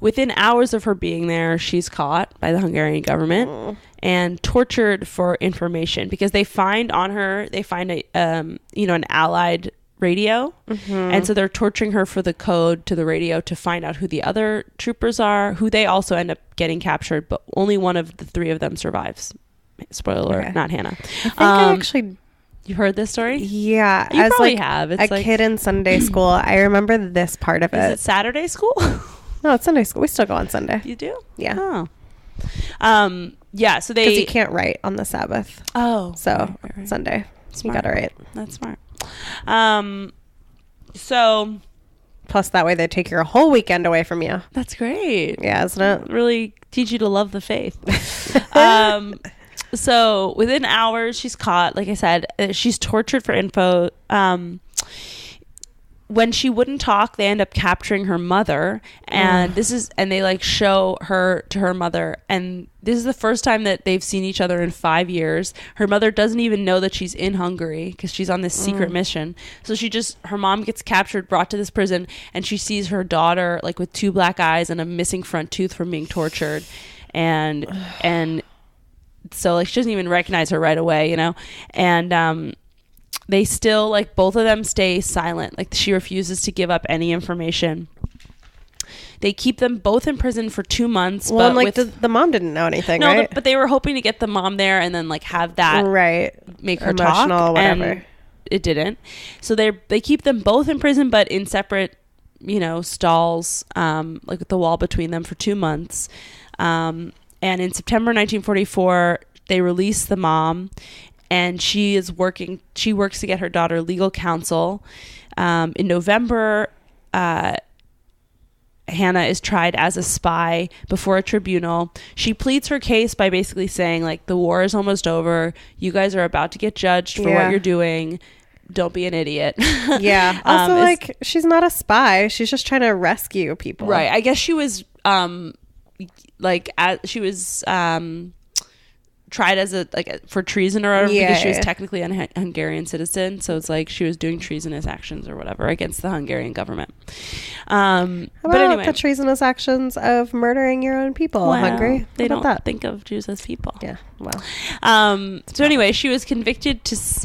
Within hours of her being there, she's caught by the Hungarian government and tortured for information because they find an Allied radio. And so they're torturing her for the code to the radio to find out who the other troopers are, who they also end up getting captured, but only one of the three of them survives. Spoiler alert, not Hannah. I think I actually... You heard this story? Yeah. You as probably like have. It's a like, kid in Sunday school, I remember this part of is it. it Saturday school? No, it's Sunday school. We still go on Sunday. You do? Yeah. Oh. Yeah, so Because they... you can't write on the Sabbath. Oh. So, right. Sunday. Smart. You got to write. That's smart. So... Plus, that way they take your whole weekend away from you. That's great. Yeah, isn't it? Really teach you to love the faith. So within hours, she's caught. Like I said, she's tortured for info. When she wouldn't talk, they end up capturing her mother, and they like show her to her mother, and this is the first time that they've seen each other in 5 years. Her mother doesn't even know that she's in Hungary because she's on this secret mission. So her mom gets captured, brought to this prison, and she sees her daughter like with 2 black eyes and a missing front tooth from being tortured, and so like she doesn't even recognize her right away, you know, and they still, like, both of them stay silent. Like, she refuses to give up any information. They keep them both in prison for 2 months. Well, but and, like, the mom didn't know anything, no, right? but they were hoping to get the mom there and then, like, have that make her emotional, talk. whatever. And it didn't. So they keep them both in prison, but in separate, you know, stalls, like with the wall between them for 2 months. And in September 1944, they release the mom. And she works to get her daughter legal counsel. In November, Hannah is tried as a spy before a tribunal. She pleads her case by basically saying, like, the war is almost over. You guys are about to get judged for what you're doing. Don't be an idiot. Yeah. Also, like, she's not a spy. She's just trying to rescue people. Right. I guess she was, tried as for treason or whatever, because she was technically a Hungarian citizen, so it's like she was doing treasonous actions or whatever against the Hungarian government. But anyway, the treasonous actions of murdering your own people. Hungary, they don't think of Jews as people. Yeah. Well. So anyway, she was convicted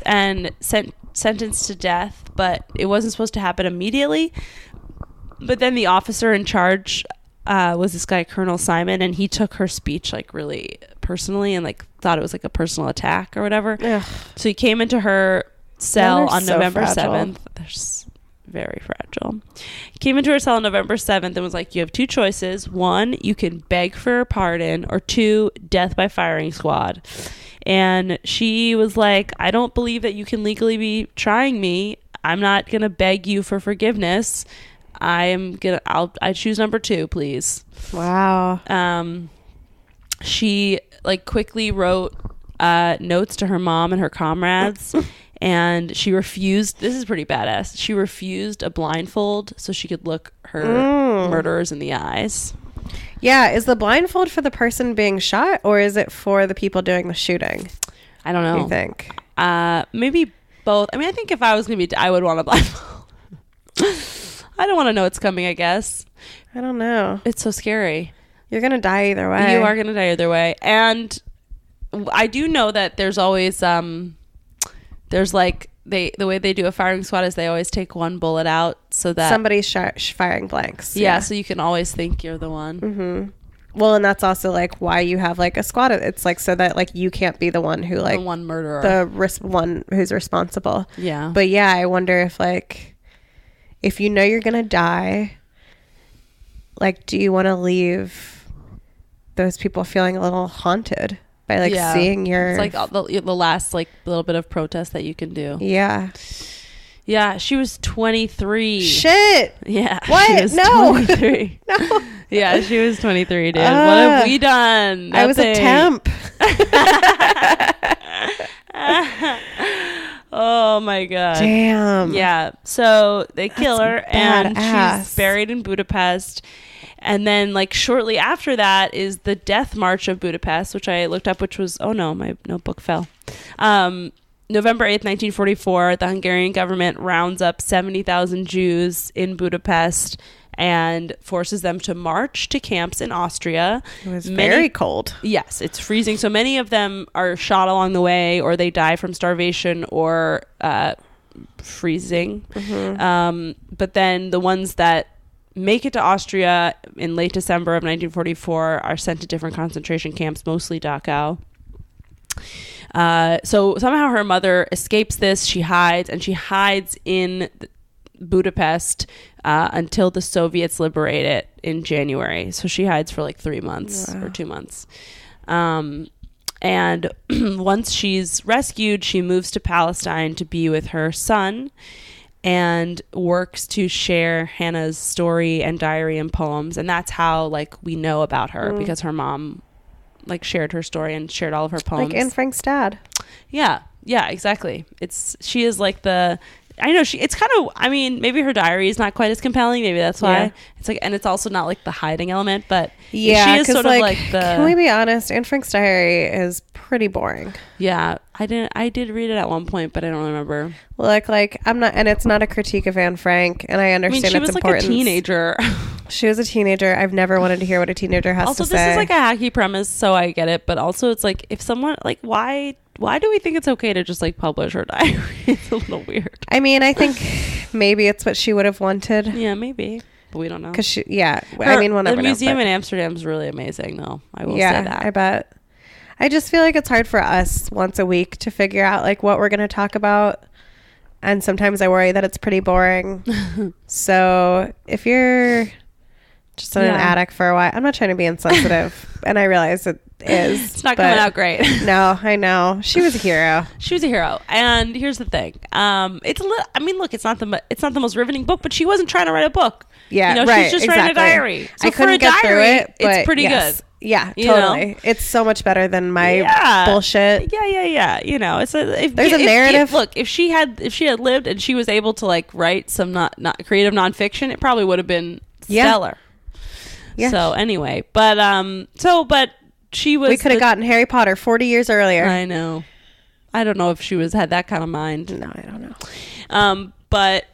and sentenced to death, but it wasn't supposed to happen immediately. But then the officer in charge was this guy Colonel Simon, and he took her speech like really personally and like thought it was like a personal attack or whatever. Ugh. So he came into her cell on November 7th. They're very fragile. He came into her cell on November 7th and was like, you have 2 choices. 1, you can beg for a pardon, or 2, death by firing squad. And she was like, I don't believe that you can legally be trying me. I'm not going to beg you for forgiveness. I choose number 2, please. Wow. She like quickly wrote notes to her mom and her comrades, and she refused. This is pretty badass. She refused a blindfold so she could look her murderers in the eyes. Yeah. Is the blindfold for the person being shot, or is it for the people doing the shooting? I don't know. Do you think? Maybe both. I mean, I think if I was going to be, I would want a blindfold. I don't want to know what's coming, I guess. I don't know. It's so scary. You're going to die either way. You are going to die either way. And I do know that there's always, there's like, the way they do a firing squad is they always take one bullet out so that somebody's firing blanks. Yeah, so you can always think you're the one. Mm-hmm. Well, and that's also like why you have like a squad. It's like so that like you can't be the one who like the one murderer, one who's responsible. Yeah. But yeah, I wonder if like if you know you're gonna die, like do you want to leave those people feeling a little haunted by like seeing your... It's like the last like little bit of protest that you can do. Yeah. Yeah, she was 23. Shit. Yeah. What? She was No. 23. No. Yeah, she was 23, dude. What have we done? I was a temp. Oh my god. Damn. Yeah. So they kill her and she's buried in Budapest. And then like shortly after that is the Death March of Budapest, which I looked up, which was, oh no, my notebook fell. November 8th, 1944, the Hungarian government rounds up 70,000 Jews in Budapest and forces them to march to camps in Austria. It was very cold. Yes, it's freezing. So many of them are shot along the way, or they die from starvation or freezing. But then the ones that make it to Austria in late December of 1944 are sent to different concentration camps, mostly Dachau. So somehow her mother escapes this. She hides in Budapest until the Soviets liberate it in January. So she hides for like 3 months or 2 months. And once she's rescued, she moves to Palestine to be with her son and works to share Hannah's story and diary and poems. And that's how like we know about her, because her mom like shared her story and shared all of her poems. Like Anne Frank's dad. Yeah, exactly. She is like it's kind of, I mean, maybe her diary is not quite as compelling. Maybe that's why. Yeah. It's like, and it's also not like the hiding element, but yeah, she is sort of like the. Can we be honest? Anne Frank's diary is pretty boring. Yeah, I did read it at one point, but I don't remember. Like I'm not, and it's not a critique of Anne Frank, and I understand she was its importance. Like a teenager. She was a teenager. I've never wanted to hear what a teenager has also, to say. Also, this is like a hacky premise, so I get it. But also, it's like if someone like why do we think it's okay to just like publish her diary? It's a little weird. I mean, I think maybe it's what she would have wanted. Yeah, maybe, but we don't know. Because I mean, we'll never know. The museum in Amsterdam is really amazing, though. I will say that. I bet. I just feel like it's hard for us once a week to figure out like what we're going to talk about. And sometimes I worry that it's pretty boring. So if you're just in an attic for a while, I'm not trying to be insensitive. And I realize it is. It's not coming out great. No, I know. She was a hero. She was a hero. And here's the thing. It's a little, I mean, look, it's not the most riveting book, but she wasn't trying to write a book. Yeah, right. She's just writing a diary. So I couldn't get through it, but it's pretty good. Yeah, totally. It's so much better than my bullshit. Yeah. You know, it's there's a narrative. If she had lived and she was able to like write some not creative nonfiction, it probably would have been stellar. Yeah. So anyway, but she was. We could have gotten Harry Potter 40 years earlier. I know. I don't know if she had that kind of mind. No, I don't know. But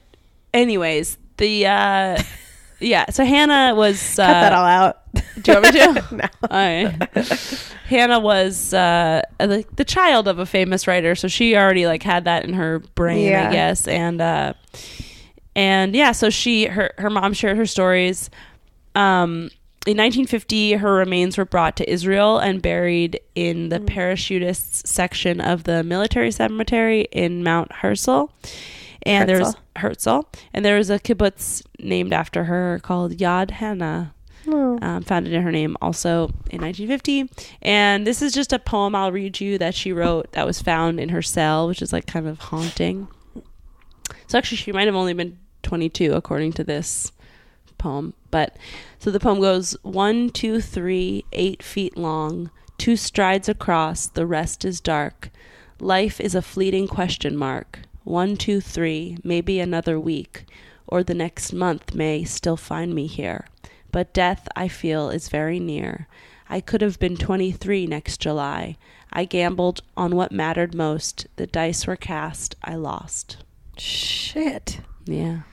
anyways, the. Yeah, so Hannah was... Cut that all out. Do you want me to? No. Hannah was the child of a famous writer, so she already like had that in her brain, I guess. And yeah, so her mom shared her stories. In 1950, her remains were brought to Israel and buried in the parachutists section of the military cemetery in Mount Herzl. And there's Herzl, and there was a kibbutz named after her called Yad Hannah, founded in her name also in 1950. And this is just a poem I'll read you that she wrote that was found in her cell, which is like kind of haunting. So actually, she might have only been 22 according to this poem. But so the poem goes: 1, 2, 3, 8 feet long, 2 strides across, the rest is dark. Life is a fleeting question mark. 1, 2, 3, maybe another week, or the next month may still find me here. But death, I feel, is very near. I could have been 23 next July. I gambled on what mattered most. The dice were cast. I lost. Shit. Yeah.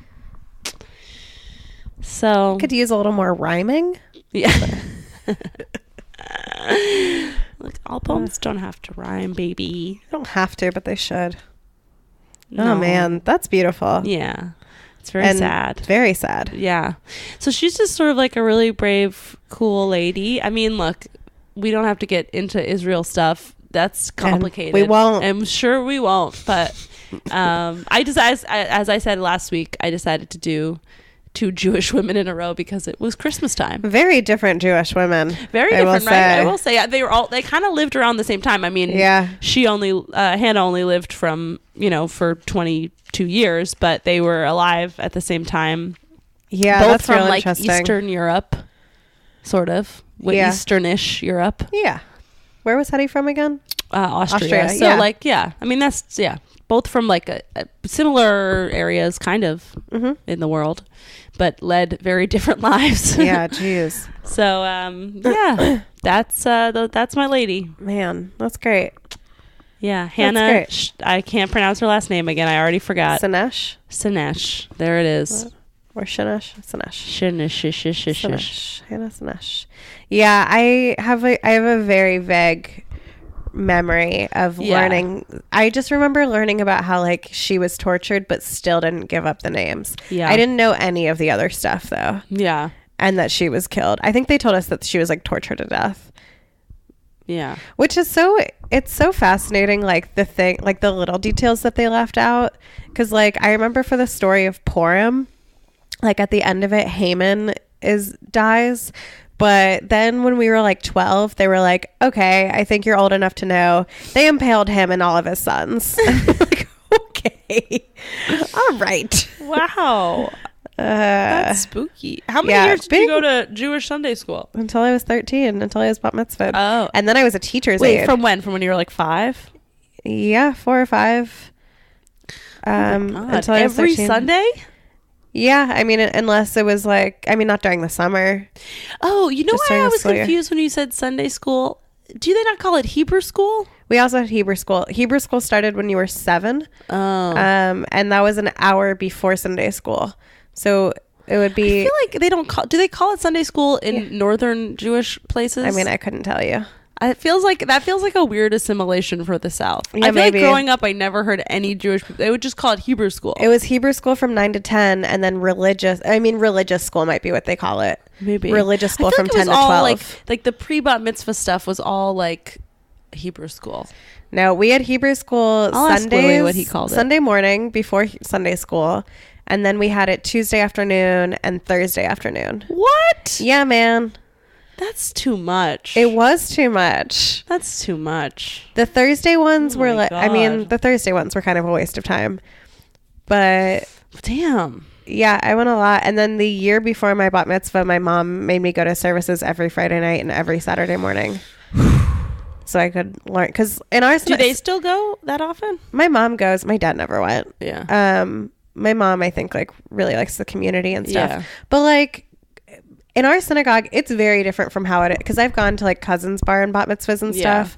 So. Could use a little more rhyming. Yeah. Look, all poems don't have to rhyme, baby. They don't have to, but they should. No. Oh man, that's beautiful. Yeah. It's very sad. Very sad. Yeah. So she's just sort of like a really brave, cool lady. I mean, look, we don't have to get into Israel stuff. That's complicated. And we won't. I'm sure we won't. But I decided, as I said last week, I decided to do 2 Jewish women in a row because it was Christmas time. Very different Jewish women. Very different, right? I will say they kind of lived around the same time. I mean, Hannah only lived for 22 years, but they were alive at the same time. Yeah, both that's from real like interesting. Eastern Europe, sort of. Easternish Europe. Yeah. Where was Hetty from again? Austria. So I mean, that's both from like a similar areas kind of in the world, but led very different lives. Yeah, geez. So that's my lady. Man, that's great. Yeah, Hannah. I can't pronounce her last name again. I already forgot. Szenes. There it is. Or Szenes. Szenes. Hannah Szenes. Yeah, I have a very vague memory of learning. I just remember learning about how like she was tortured but still didn't give up the names. I didn't know any of the other stuff though. And that she was killed. I think they told us that she was like tortured to death. Which is it's so fascinating, like the thing, like the little details that they left out, because like I remember for the story of Purim, like at the end of it, Haman dies. But then when we were like 12, they were like, okay, I think you're old enough to know they impaled him and all of his sons. Like, okay. All right. Wow. That's spooky. How many years did you go to Jewish Sunday school? Until I was 13, until I was bat mitzvahed. Oh. And then I was a teacher's aide. From when? From when you were like 5? Yeah, 4 or 5. Until I was every 13. Sunday? Yeah, I mean, unless it was like, I mean, not during the summer. Oh, you know why I was confused when you said Sunday school? Do they not call it Hebrew school? We also had Hebrew school. Hebrew school started when you were 7. Oh. And that was an hour before Sunday school. So it would be. I feel like they don't call. Do they call it Sunday school in northern Jewish places? I mean, I couldn't tell you. It feels like a weird assimilation for the South. Yeah, I feel like growing up, I never heard any Jewish people. They would just call it Hebrew school. It was Hebrew school from 9 to 10, and then religious school might be what they call it. Maybe religious school from 10 to 12. Like the pre-bat mitzvah stuff was all like Hebrew school. No, we had Hebrew school Sundays. What he called it. Sunday morning before Sunday school, and then we had it Tuesday afternoon and Thursday afternoon. What? Yeah, man. That's too much. It was too much. That's too much. The Thursday ones were like, God. I mean, the Thursday ones were kind of a waste of time. But damn. Yeah, I went a lot. And then the year before my bat mitzvah, my mom made me go to services every Friday night and every Saturday morning. So I could learn. Because in our... Do they still go that often? My mom goes. My dad never went. Yeah. My mom, I think, like, really likes the community and stuff. Yeah. But, like... In our synagogue, it's very different from how it is. Because I've gone to like cousins' bar and bat mitzvahs and stuff.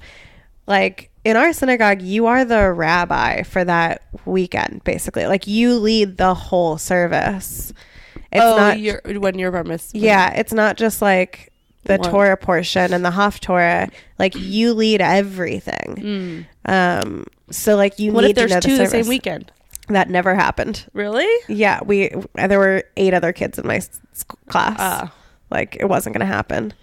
Like in our synagogue, you are the rabbi for that weekend, basically. Like you lead the whole service. It's not when you're bar mitzvah. Yeah, it's not just like the Torah portion and the Haftorah. Like you lead everything. So like you what need if there's to know two the the same weekend? That never happened. Really? Yeah, there were 8 other kids in my class. Like it wasn't going to happen.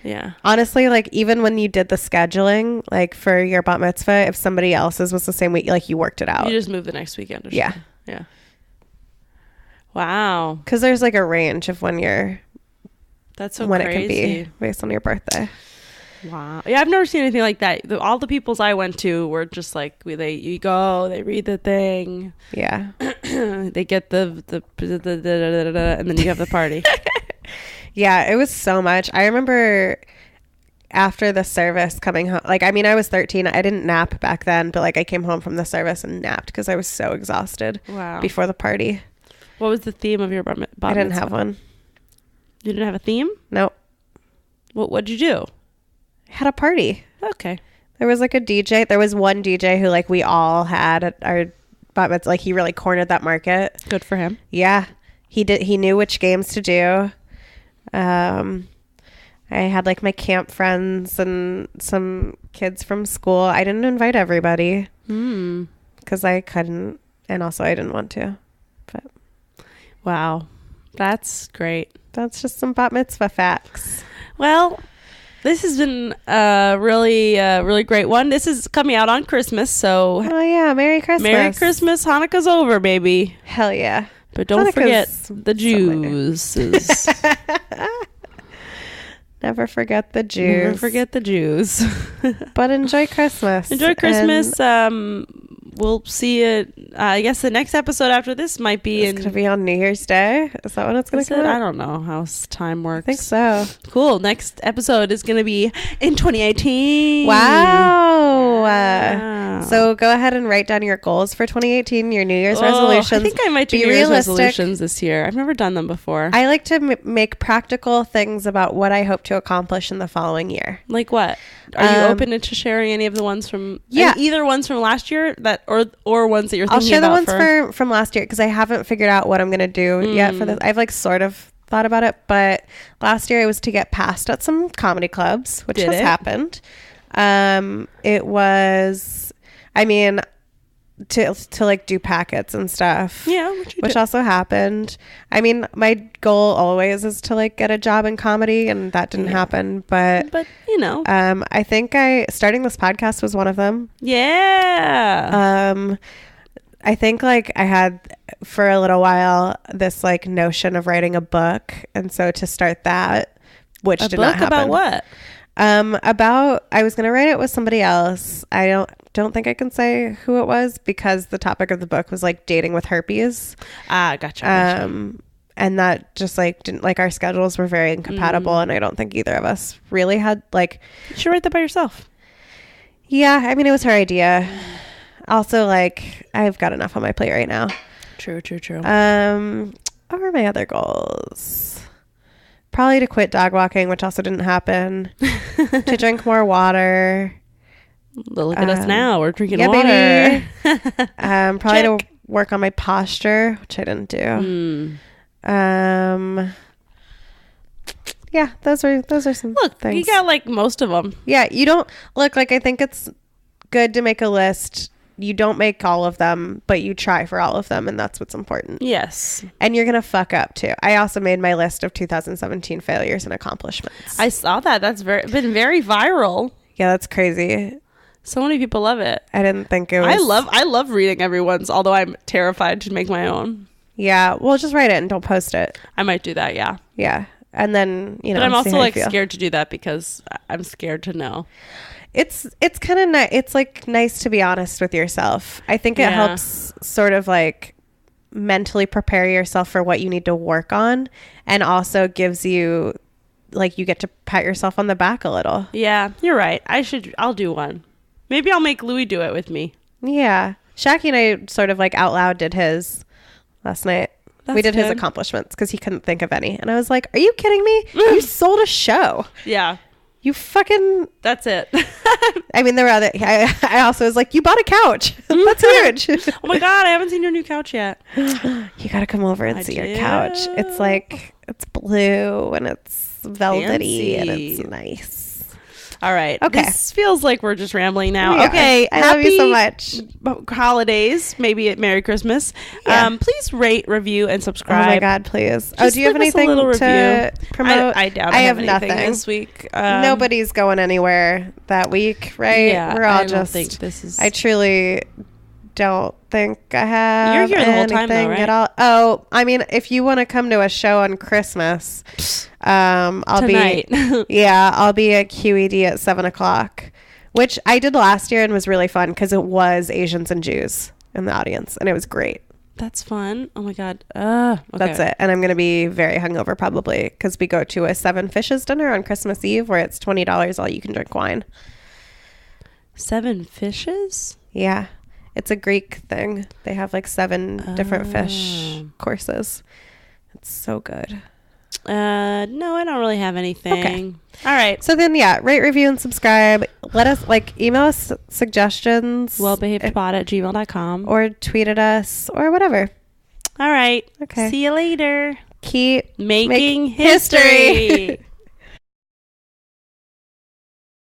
Yeah. Honestly, like even when you did the scheduling, like for your bat mitzvah, if somebody else's was the same week, like you worked it out. You just moved the next weekend. Or yeah. Something. Yeah. Wow. Because there's like a range of when that's so when crazy. It can be based on your birthday. Wow. Yeah, I've never seen anything like that. All the peoples I went to were just like you go, they read the thing. Yeah. They get the and then you have the party. Yeah, it was so much. I remember after the service coming home, like, I mean, I was 13. I didn't nap back then, but like I came home from the service and napped because I was so exhausted. Wow. Before the party. What was the theme of your bar mitzvah? I didn't have one. You didn't have a theme? Nope. What'd you do? I had a party. Okay. There was like a DJ. There was one DJ who like we all had at our bat mitzvah. Like he really cornered that market. Good for him. Yeah. He did. He knew which games to do. I had like my camp friends and some kids from school. I didn't invite everybody because I couldn't, and also I didn't want to. But wow, that's great. That's just some bat mitzvah facts. Well, this has been a really great one. This is coming out on Christmas, so oh yeah, Merry Christmas! Merry Christmas! Hanukkah's over, baby. Hell yeah! But don't forget the Jews. Never forget the Jews. Never forget the Jews. But enjoy Christmas. Enjoy Christmas. We'll see it. I guess the next episode after this might be going to be on New Year's Day. Is that when it's going to come out? I don't know how time works. I think so. Cool. Next episode is going to be in 2018. Wow. So go ahead and write down your goals for 2018, your New Year's resolutions. I think I might do New Year's resolutions this year. I've never done them before. I like to make practical things about what I hope to accomplish in the following year. Like what? Are you open to sharing any of the ones from either ones from last year or ones that you're thinking about? I'll share the ones from last year because I haven't figured out what I'm going to do yet for this. I've like sort of thought about it, but last year it was to get passed at some comedy clubs, which has happened. It was, I mean, to like do packets and stuff. Yeah, which also happened. I mean, my goal always is to like get a job in comedy, and that didn't happen. But you know, I think starting this podcast was one of them. Yeah. I think like I had for a little while this like notion of writing a book, and so to start that, which did not happen. About what? About I was gonna write it with somebody else. I don't think I can say who it was because the topic of the book was like dating with herpes. Gotcha. And that just like didn't like our schedules were very incompatible, and I don't think either of us really had like. You should write that by yourself. Yeah, I mean it was her idea. Also, like I've got enough on my plate right now. True. What were my other goals? Probably to quit dog walking, which also didn't happen. To drink more water. Look at us now. We're drinking water. Baby. Probably to work on my posture, which I didn't do. Yeah, those are some things. You got like most of them. Yeah, you don't look like I think it's good to make a list. You don't make all of them, but you try for all of them, and that's what's important. Yes. And you're going to fuck up too. I also made my list of 2017 failures and accomplishments. I saw that. That's been very viral. Yeah, that's crazy. So many people love it. I didn't think it was. I love reading everyone's, although I'm terrified to make my own. Yeah, well, just write it and don't post it. I might do that, yeah. Yeah. And then, you know, but I'm also like scared to do that because I'm scared to know. It's kind of nice. It's like nice to be honest with yourself. I think it helps sort of like mentally prepare yourself for what you need to work on, and also gives you like you get to pat yourself on the back a little. Yeah, you're right. I'll do one. Maybe I'll make Louis do it with me. Yeah. Shaki and I sort of like out loud did his last night. We did his accomplishments because he couldn't think of any. And I was like, are you kidding me? You sold a show. Yeah. You fucking... That's it. I mean, there were other... I also was like, you bought a couch. That's huge. Oh my God, I haven't seen your new couch yet. You got to come over and see your couch. It's like... It's blue and it's velvety and it's nice. All right. Okay. This feels like we're just rambling now. Okay. I love you so much. Holidays, maybe Merry Christmas. Yeah. Please rate, review, and subscribe. Oh my God, please. Just do you have anything to promote? I doubt I have nothing nothing this week. Nobody's going anywhere that week, right? Yeah, we're all I don't think this is. I truly don't think I have. You're here the whole time, though, right? At all. Oh, I mean, if you want to come to a show on Christmas, I'll Tonight. I'll be at QED at 7:00, which I did last year and was really fun because it was Asians and Jews in the audience, and it was great. That's fun. Oh my God. Okay. That's it. And I'm going to be very hungover probably because we go to a 7 Fishes dinner on Christmas Eve where it's $20 all you can drink wine. 7 Fishes? Yeah. It's a Greek thing. They have like 7 different fish courses. It's so good. No, I don't really have anything. Okay. All right. So then, rate, review, and subscribe. Let us email us suggestions. wellbehavedpod@gmail.com. Or tweet at us or whatever. All right. Okay. See you later. Keep making history.